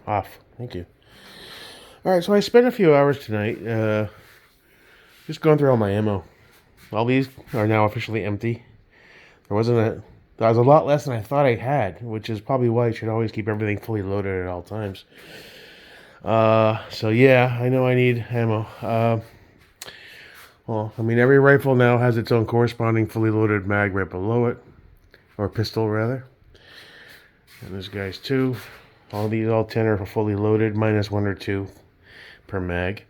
Off. Thank you. All right, so I spent a few hours tonight just going through all my ammo. All these are now officially empty. There was a lot less than I thought I had, which is probably why I should always keep everything fully loaded at all times. So yeah, I know I need ammo. Well, I mean, every rifle now has its own corresponding fully loaded mag right below it, or pistol rather. And there's guys too. All 10 are fully loaded, minus one or two per mag.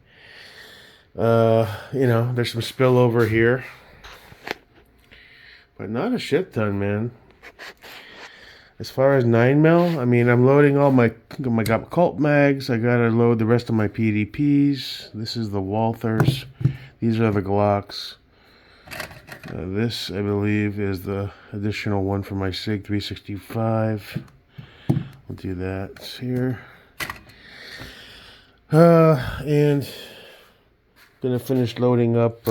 There's some spillover here, but not a shit ton, man. As far as 9mm, I mean, I'm loading I got Colt mags. I gotta load the rest of my PDPs. This is the Walthers. These are the Glocks. This, I believe, is the additional one for my SIG 365. We'll do that here. And gonna finish loading up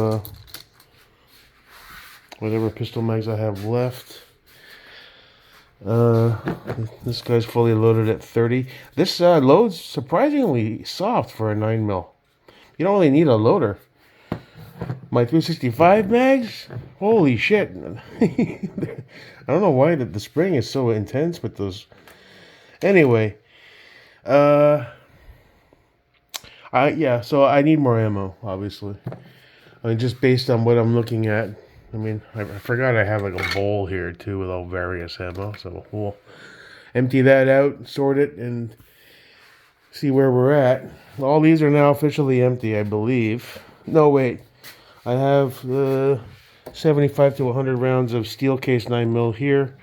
whatever pistol mags I have left. This guy's fully loaded at 30. This loads surprisingly soft for a 9mm. You don't really need a loader. My 365 mags, holy shit! I don't know why the spring is so intense with those. Anyway, so I need more ammo, obviously. I mean, just based on what I'm looking at. I mean, I forgot I have like a bowl here too with all various ammo, so we'll empty that out, sort it, and see where we're at. All these are now officially empty, I believe. No, wait. I have 75 to 100 rounds of steel case 9mm here.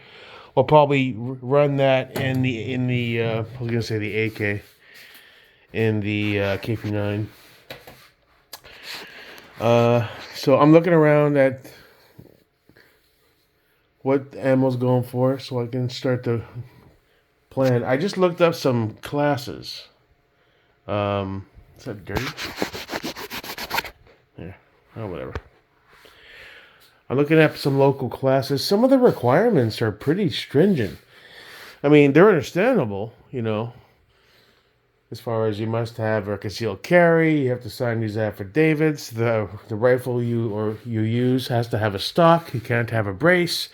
I'll probably run that in the I was gonna say the AK in the KP9. So I'm looking around at what ammo's going for, so I can start to plan. I just looked up some classes. Is that dirty? Yeah. Oh, whatever. I'm looking at some local classes. Some of the requirements are pretty stringent. I mean, they're understandable, as far as you must have a concealed carry, you have to sign these affidavits. The rifle you use has to have a stock. You can't have a brace.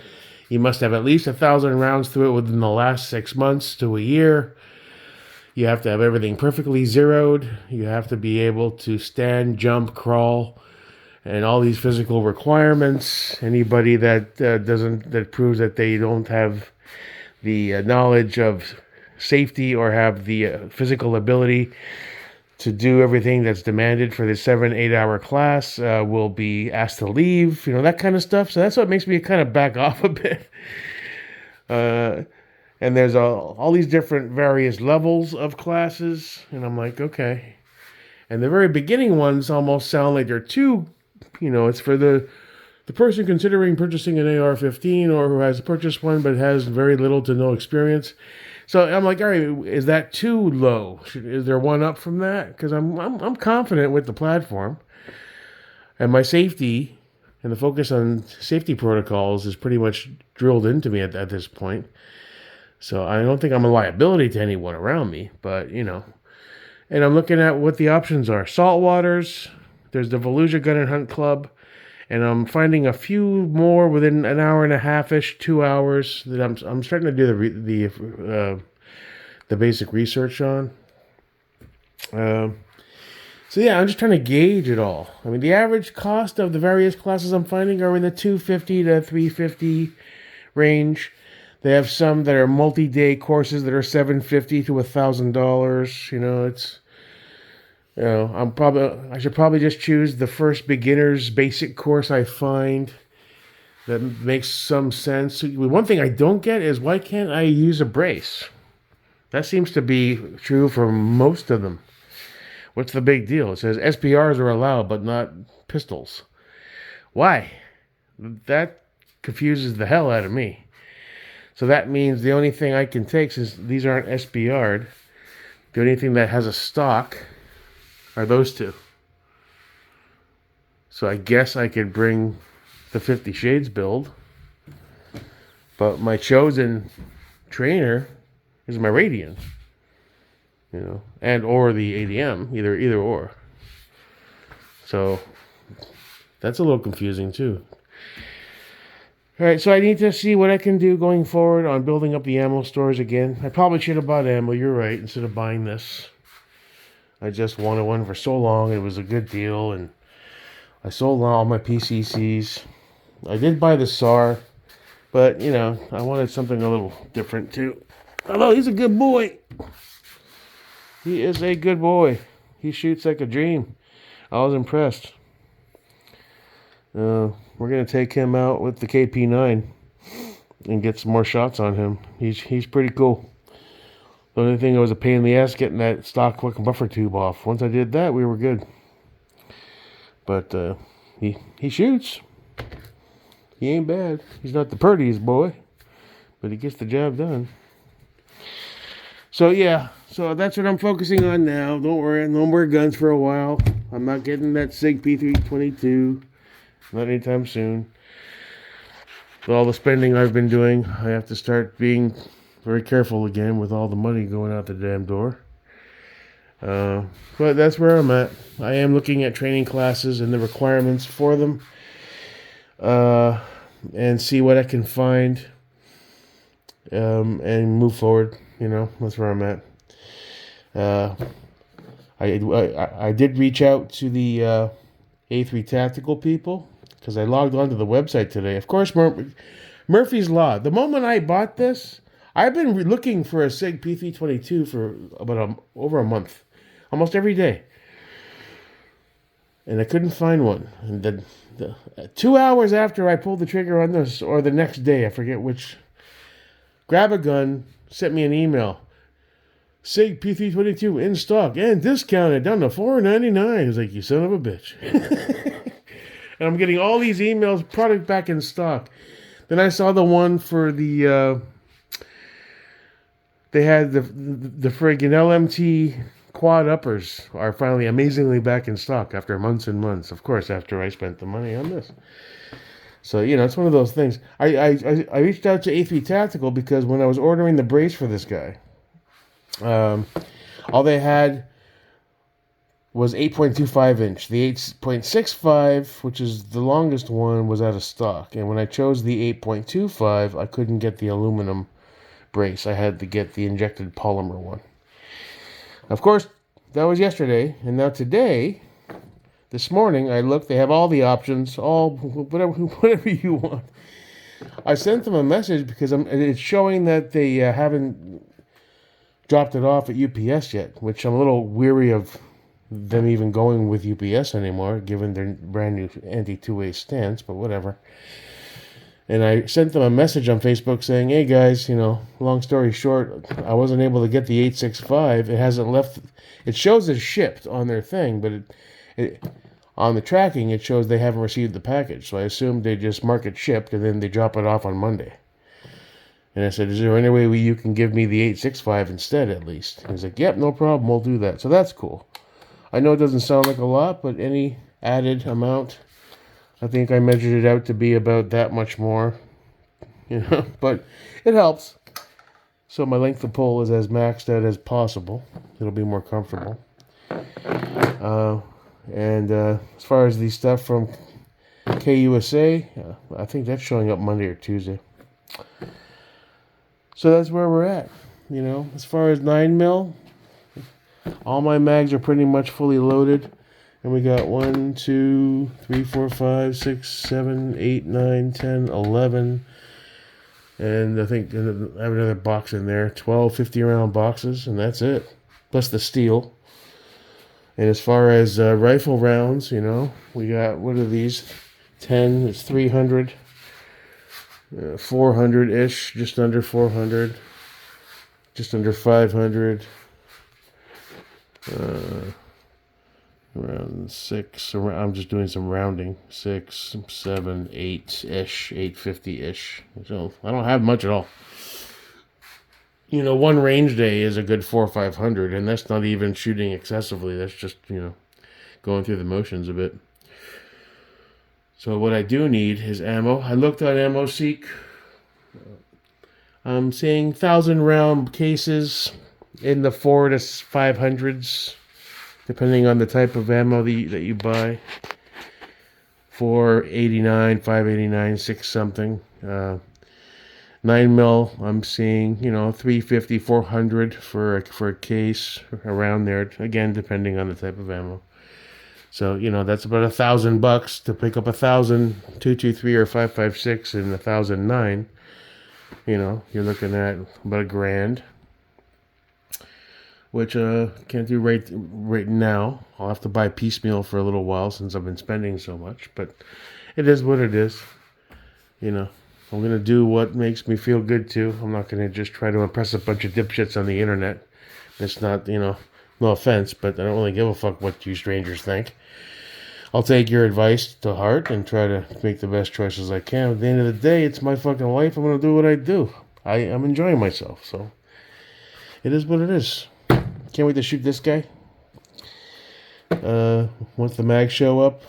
You must have at least 1,000 rounds through it within the last 6 months to a year. You have to have everything perfectly zeroed. You have to be able to stand, jump, crawl, and all these physical requirements. Anybody that proves that they don't have the knowledge of safety or have the physical ability to do everything that's demanded for the 7-8 hour class will be asked to leave, that kind of stuff. So that's what makes me kind of back off a bit. And there's all these different various levels of classes, and I'm like, okay. And the very beginning ones almost sound like they're too, it's for the person considering purchasing an AR-15 or who has purchased one but has very little to no experience. So I'm like, all right, is that too low? Is there one up from that? Because I'm confident with the platform, and my safety and the focus on safety protocols is pretty much drilled into me at this point. So I don't think I'm a liability to anyone around me, but And I'm looking at what the options are. Saltwaters. There's the Volusia Gun and Hunt Club. And I'm finding a few more within an hour and a half-ish, 2 hours that I'm starting to do the basic research on. So yeah, I'm just trying to gauge it all. I mean, the average cost of the various classes I'm finding are in the $250 to $350 range. They have some that are multi-day courses that are $750 to $1,000. I should probably just choose the first beginner's basic course I find that makes some sense. One thing I don't get is why can't I use a brace? That seems to be true for most of them. What's the big deal? It says SPRs are allowed, but not pistols. Why? That confuses the hell out of me. So that means the only thing I can take, since these aren't SPR'd, the only thing that has a stock are those two. So I guess I could bring the 50 Shades build, but my chosen trainer is my Radian. and or the ADM, either or. So that's a little confusing too. All right, so I need to see what I can do going forward on building up the ammo stores again. I probably should have bought ammo, you're right, instead of buying this. I just wanted one for so long. It was a good deal, and I sold all my PCCs. I did buy the SAR, but, I wanted something a little different too. Although he's a good boy. He is a good boy. He shoots like a dream. I was impressed. We're going to take him out with the KP9 and get some more shots on him. He's pretty cool. The only thing that was a pain in the ass getting that stock quick buffer tube off. Once I did that, we were good. But he shoots. He ain't bad. He's not the prettiest boy, but he gets the job done. So yeah, so that's what I'm focusing on now. Don't worry, no more guns for a while. I'm not getting that SIG P322. Not anytime soon. With all the spending I've been doing, I have to start being very careful again with all the money going out the damn door. But that's where I'm at. I am looking at training classes and the requirements for them, and see what I can find, and move forward. That's where I'm at. I did reach out to the A3 Tactical people because I logged onto the website today. Of course, Murphy's Law. The moment I bought this, I've been looking for a SIG P322 for about over a month, almost every day, and I couldn't find one. And then 2 hours after I pulled the trigger on this, or the next day, I forget which, Grab a Gun sent me an email. SIG P322 in stock and discounted down to $4.99. I was like, you son of a bitch. And I'm getting all these emails, product back in stock. Then I saw the one for the, they had the friggin' LMT quad uppers are finally amazingly back in stock after months and months. Of course, after I spent the money on this. So, it's one of those things. I reached out to A3 Tactical because when I was ordering the brace for this guy, all they had was 8.25 inch. The 8.65, which is the longest one, was out of stock. And when I chose the 8.25, I couldn't get the aluminum brace. I had to get the injected polymer one. Of course, that was yesterday. And now today, this morning, I looked. They have all the options, all whatever you want. I sent them a message because it's showing that they haven't dropped it off at UPS yet, which I'm a little weary of them even going with UPS anymore, given their brand new anti-two-way stance, but whatever. And I sent them a message on Facebook saying, hey guys, long story short, I wasn't able to get the 865. It hasn't left. It shows it's shipped on their thing, but it on the tracking, it shows they haven't received the package. So I assumed they just mark it shipped and then they drop it off on Monday. And I said, is there any way you can give me the 865 instead at least? And he's like, yep, no problem, we'll do that. So that's cool. I know it doesn't sound like a lot, but any added amount, I think I measured it out to be about that much more. But it helps. So my length of pull is as maxed out as possible. It'll be more comfortable. And as far as the stuff from KUSA, I think that's showing up Monday or Tuesday. So that's where we're at. As far as 9mm, all my mags are pretty much fully loaded. And we got 1, 2, 3, 4, 5, 6, 7, 8, 9, 10, 11. And I think I have another box in there. 12 50-round boxes, and that's it. Plus the steel. And as far as rifle rounds, we got, what are these? 10, it's 300. 400-ish, just under 400. Just under 500. Around 6. I'm just doing some rounding. 6, 7, 8-ish, 850-ish. So I don't have much at all. One range day is a good 400 or 500, and that's not even shooting excessively. That's just, going through the motions a bit. So what I do need is ammo. I looked on AmmoSeek. I'm seeing 1,000-round cases in the 4 to 500s, depending on the type of ammo that you buy. 489, 589, 6 something. 9 mil, I'm seeing 350, 400 for a case, around there. Again, depending on the type of ammo. So that's about $1,000 to pick up 1,000 223 or 5.56 and 1,009. You're looking at about $1,000, which can't do right now. I'll have to buy piecemeal for a little while since I've been spending so much. But it is what it is. I'm gonna do what makes me feel good too. I'm not gonna just try to impress a bunch of dipshits on the internet. It's not, no offense, but I don't really give a fuck what you strangers think. I'll take your advice to heart and try to make the best choices I can. At the end of the day, it's my fucking life. I'm gonna do what I do. I'm enjoying myself, so it is what it is. Can't wait to shoot this guy. Once the mag show up.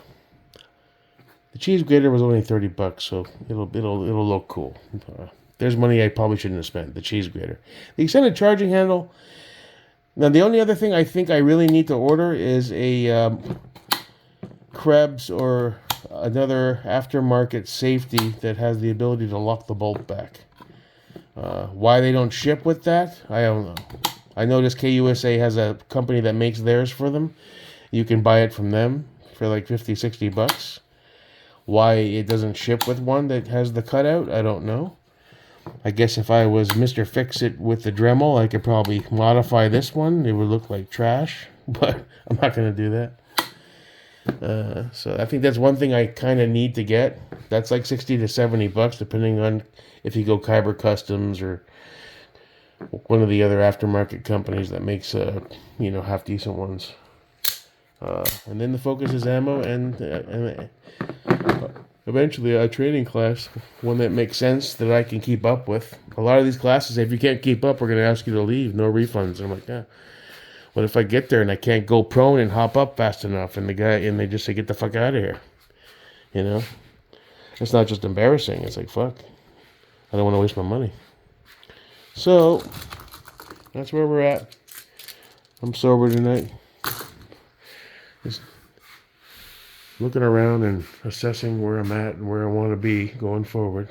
The cheese grater was only $30, so it'll look cool. There's money I probably shouldn't have spent. The cheese grater, the extended charging handle. Now the only other thing I think I really need to order is a Krebs or another aftermarket safety that has the ability to lock the bolt back. Why they don't ship with that, I don't know. I noticed KUSA has a company that makes theirs for them. You can buy it from them for like $50-$60. Why it doesn't ship with one that has the cutout, I don't know. I guess if I was Mr. Fix-It with the Dremel, I could probably modify this one. It would look like trash, but I'm not going to do that. So I think that's one thing I kind of need to get. That's like $60 to $70, depending on if you go Kyber Customs or one of the other aftermarket companies that makes half decent ones. And then the focus is ammo and eventually a training class, one that makes sense that I can keep up with. A lot of these classes, if you can't keep up, we're going to ask you to leave. No refunds. And I'm like, yeah. What if I get there and I can't go prone and hop up fast enough, and they just say, get the fuck out of here? It's not just embarrassing. It's like, fuck. I don't want to waste my money. So that's where we're at. I'm sober tonight. Just looking around and assessing where I'm at and where I want to be going forward.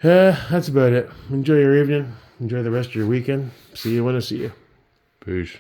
That's about it. Enjoy your evening. Enjoy the rest of your weekend. See you when I see you. Peace.